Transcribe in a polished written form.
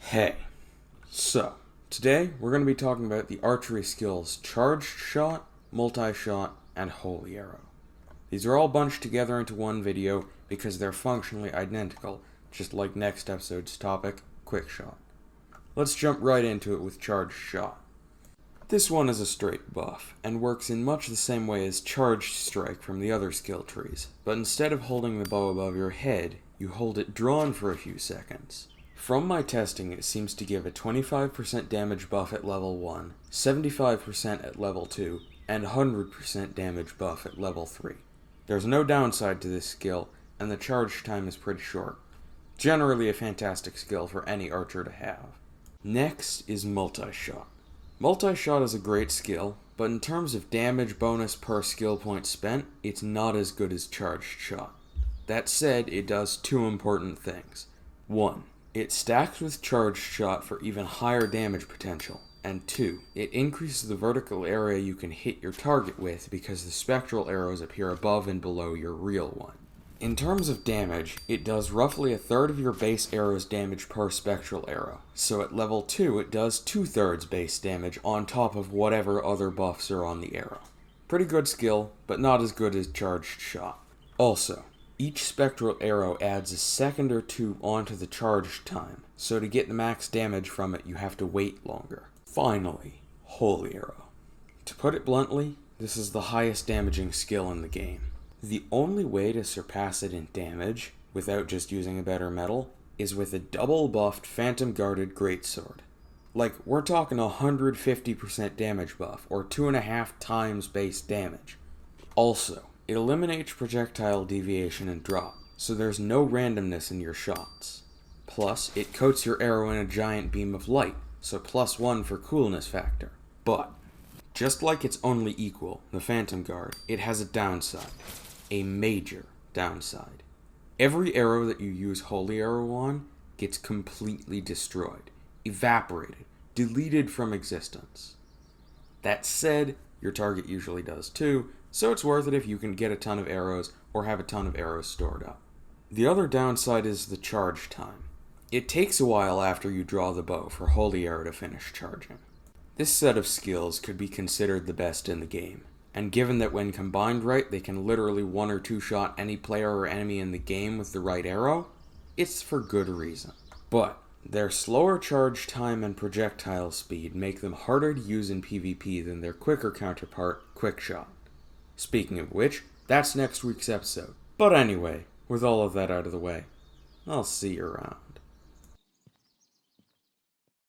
Hey, so today we're going to be talking about the archery skills Charged Shot, Multi-Shot, and Holy Arrow. These are all bunched together into one video because they're functionally identical, just like next episode's topic, Quick Shot. Let's jump right into it with Charged Shot. This one is a straight buff, and works in much the same way as Charged Strike from the other skill trees, but instead of holding the bow above your head, you hold it drawn for a few seconds. From my testing, it seems to give a 25% damage buff at level 1, 75% at level 2, and 100% damage buff at level 3. There's no downside to this skill, and the charge time is pretty short. Generally a fantastic skill for any archer to have. Next is Multi-Shot. Multi-Shot is a great skill, but in terms of damage bonus per skill point spent, it's not as good as Charged Shot. That said, it does two important things. 1. It stacks with Charged Shot for even higher damage potential, and 2. It increases the vertical area you can hit your target with because the spectral arrows appear above and below your real one. In terms of damage, it does roughly a third of your base arrow's damage per spectral arrow, so at level 2 it does 2/3 base damage on top of whatever other buffs are on the arrow. Pretty good skill, but not as good as Charged Shot. Also, each spectral arrow adds a second or two onto the charge time, so to get the max damage from it you have to wait longer. Finally, Holy Arrow. To put it bluntly, this is the highest damaging skill in the game. The only way to surpass it in damage, without just using a better metal, is with a double buffed Phantom Guarded Greatsword. Like, we're talking 150% damage buff, or 2.5 times base damage. Also, it eliminates projectile deviation and drop, so there's no randomness in your shots. Plus, it coats your arrow in a giant beam of light, so +1 for coolness factor. But, just like its only equal, the Phantom Guard, it has a downside. A major downside. Every arrow that you use Holy Arrow on gets completely destroyed, evaporated, deleted from existence. That said, your target usually does too, so it's worth it if you can get a ton of arrows or have a ton of arrows stored up. The other downside is the charge time. It takes a while after you draw the bow for Holy Arrow to finish charging. This set of skills could be considered the best in the game, and given that when combined right they can literally 1 or 2 shot any player or enemy in the game with the right arrow, it's for good reason. But their slower charge time and projectile speed make them harder to use in PvP than their quicker counterpart, Quick Shot. Speaking of which, that's next week's episode. But anyway, with all of that out of the way, I'll see you around.